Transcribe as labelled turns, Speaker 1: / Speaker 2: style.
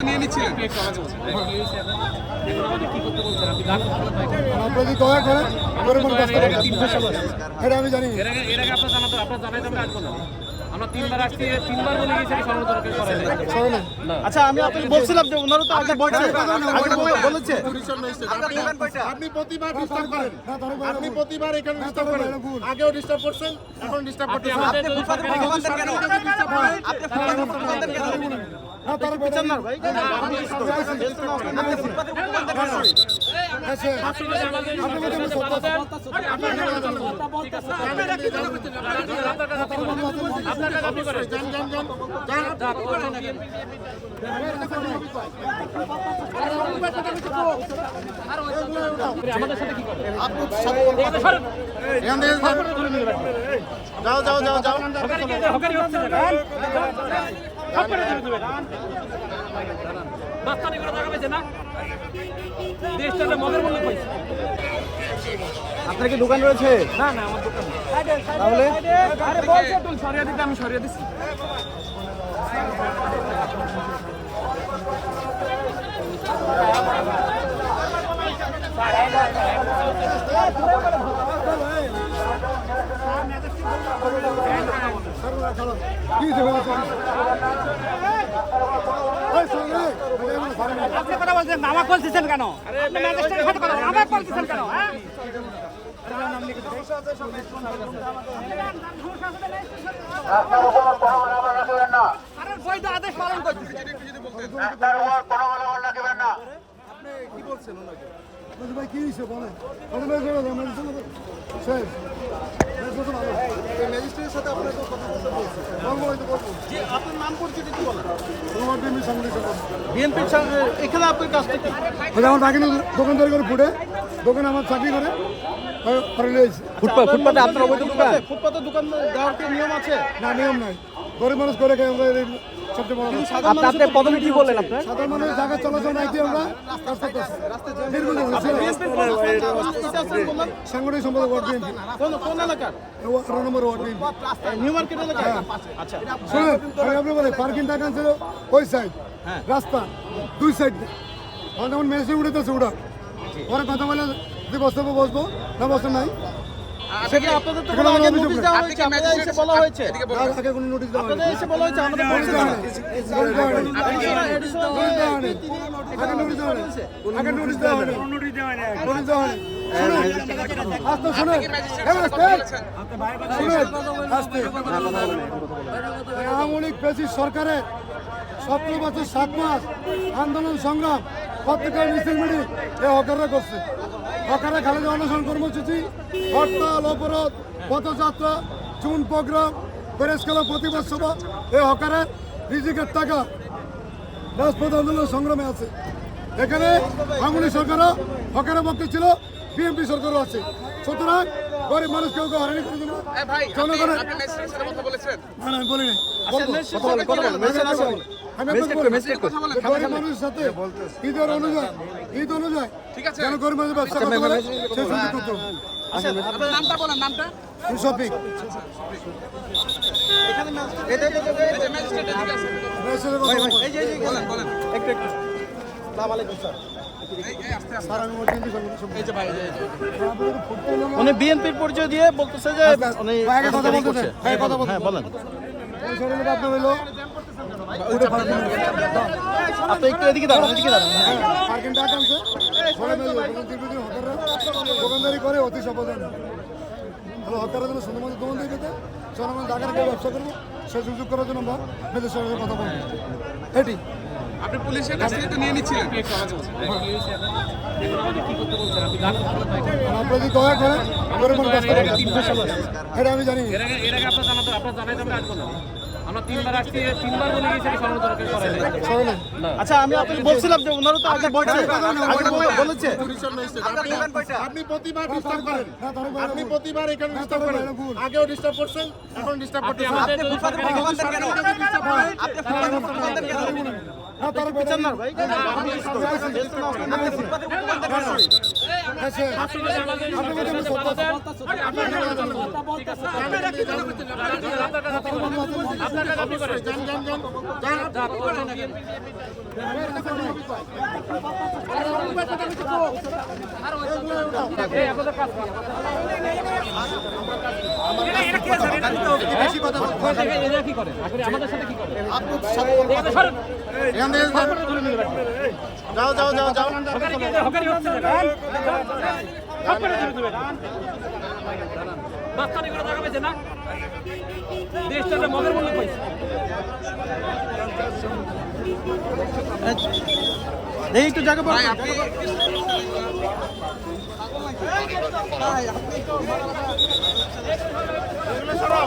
Speaker 1: নিয়ে নিচ্ছিলেন
Speaker 2: আপনাদের দয়া করে এটা আমি জানি
Speaker 3: আমরা তিনবার আসছি, তিনবার বলে গেছি সর্বতরকে সরাই নাই।
Speaker 4: আচ্ছা, আমি আপনাকে বলছিলাম যে ওনারা তো আগে বলছে বলেছে
Speaker 1: আপনি প্রতিবার ডিস্টার্ব করেন, আপনি প্রতিবার এখানে ডিস্টার্ব করেন, আগেও ডিস্টার্ব করছেন, এখন ডিস্টার্ব
Speaker 3: আপনি
Speaker 1: করতেছেন।
Speaker 3: আমাদের আমাদের সাথে কি করে?
Speaker 1: যাও যাও যাও যাও
Speaker 3: বাস্তানি করে টাকা পেয়েছে না, দেশটাতে মগের মূল্য পাইছে।
Speaker 4: আপনার কি দোকান রয়েছে?
Speaker 3: না না, আমার দোকান নেই।
Speaker 4: তাহলে
Speaker 3: আরে বলছে তুই সরিয়ে দিতে, আমি সরিয়ে দিছি।
Speaker 5: আপনি কথা বলছেন, আমাকে বলতেছেন কেন? আপনি ম্যাজিস্ট্রেটের সাথে কথা বলেন, আমাকে বলতেছেন কেন? হ্যাঁ? আরে বৈধ আদেশ পালন করতেছে।
Speaker 2: ভাই কি হয়েছে বলেন শেষ
Speaker 4: ম্যাজিস্ট্রেটের সাথে আপনাকে কথা বলতে বলছে। জি, আপনার নাম পরিচিতি কি বলেন? বিএনপির এখানে আপনার কাজটা কি?
Speaker 2: আমার বাকি দোকানদারি করে ফুটে দোকানে আমার চাকরি করে
Speaker 4: ফুটপাতে আপনার অবৈধ দোকান? ফুটপাতে দোকান দেওয়ার কি নিয়ম আছে?
Speaker 2: না নিয়ম নাই গরিব মানুষ করে খাই আমরা সবচেয়ে বড় কথা।
Speaker 4: আপনার প্রথমে কি বললেন আপনার?
Speaker 2: সাধারণ মানুষ জায়গা চলাচল নাই দিয়ে আমরা কাজ করতেছি সাংগঠনিক সম্পাদক ওয়ার্ড বিএনপি
Speaker 4: কোন এলাকার?
Speaker 2: 18 নম্বর ওয়ার্ড বিএনপি
Speaker 4: নিউ মার্কেট এলাকায়? আচ্ছা,
Speaker 2: শুনুন আমি আপনি বলে পার্কিং টাকা ছিল ওই সাইড রাস্তা দুই সাইড যেমন মেসে উঠেতেছে উঠা পরে কথা বলে যদি বসতে বসবো না বসতে নাই
Speaker 4: সেটা আপনাদের তো কোনো আগে নোটিশ দেওয়া হয়েছে, আপনাদের এসে বলা হয়েছে।
Speaker 2: আগে কোনো নোটিশ দেওয়া
Speaker 4: আপনাদের এসে বলা হয়েছে, আমাদের বলছে না।
Speaker 2: আগে নোটিশ দেওয়া হয়নি আওয়ামী লীগ ফ্যাসিস্ট সরকারের 17 বছর 7 মাস আন্দোলন সংগ্রাম পত্রিকার মিছিল মিটিং এই হকাররা করছে। হকাররা খালেদা অনশন কর্মসূচি, হরতাল, অবরোধ, পথযাত্রা, চুন প্রোগ্রাম, প্রেস ক্লাব, প্রতিবাদ সভা এই হকারের রিজিকের টাকা রাজপথ আন্দোলন সংগ্রামে আছে। এখানে আওয়ামী লীগ সরকারও হকারের পক্ষে ছিল, বিএনপি সরকারও আছে। সুতরাং গরিব মানুষ কেউ কেউ হয়রানি করে দেবো জনগণের না আমি বলিনি গরিব মানুষের সাথে ঈদের অনুযায়ী যেন গরিব মানুষের ব্যবসা করতে পারে সেই সুযোগ করতে হবে।
Speaker 1: নামটা বলেন, নামটা
Speaker 2: শফিক
Speaker 1: বলেন বলেন।
Speaker 4: উনি বিএনপির পরিচয় দিয়ে বলতেছে যে উনি
Speaker 2: কথা বলতেছে
Speaker 4: হ্যাঁ বলেন।
Speaker 2: আপনার হইলো
Speaker 4: আপনি একটু এদিকে দাঁড়ান, এদিকে দাঁড়ান।
Speaker 2: পার্কিং টাকা আনছে দীর্ঘদিন হকাররা দোকানদারি করে অতি সাবধান হকাররা যেন শুধুমাত্র দোকানদারি পেতে জনগণ ঢাকার কেউ ব্যবসা করবো সে সুযোগ করার জন্য আমরা মেয়েদের সঙ্গে কথা বলবো এটি
Speaker 1: আপনি পুলিশের কাছ থেকে তো নিয়ে নিচ্ছিলেন
Speaker 2: আপনাদের দয়া করে এটা আমি জানি
Speaker 3: এর আগে আপনার জানাই আমরা আসবো না। আমরা তিনবার আসছি, তিনবার বলে গেছি সর্বতরকে সরাই নাই।
Speaker 4: আচ্ছা, আমি আপনাকে বলছিলাম যে ওনারা তো আগে বলছে বলেছে।
Speaker 1: আপনি প্রতিবার ডিস্টার্ব করেন, আপনি প্রতিবার এখানে ডিস্টার্ব করেন, আগেও ডিস্টার্ব করছেন, এখন ডিস্টার্ব
Speaker 3: আপনি
Speaker 1: করতেছেন।
Speaker 3: আমাদের
Speaker 4: না তার বিচার না ভাই।
Speaker 2: দেশে
Speaker 3: আপনি যদি আমাদের
Speaker 2: আপনাদের
Speaker 3: সরকারের সাথে বাধা দেন, আপনার টাকা ঠিক আছে। আপনার টাকা আপনি করেন।
Speaker 1: যান যান যান যান
Speaker 3: এই আপনাদের কাজ করেন।
Speaker 1: বেশি কথা বলতে হবে।
Speaker 3: এরা কি করে? আপনি আমাদের সাথে কি করে?
Speaker 1: আপনি সব
Speaker 3: এখানে সরেন।
Speaker 1: এখান থেকে যান। যাও যাও যাও যাও
Speaker 3: হকারি কি এটা? হকারি হচ্ছে না। সব করে ধরে দেবেন। বাস্তানি করে টাকা পেয়েছে না? দেশটা একটা মগের মূল্য পাইছে।
Speaker 4: এই একটু জায়গা পাবেন।
Speaker 1: এগুলো সরাও।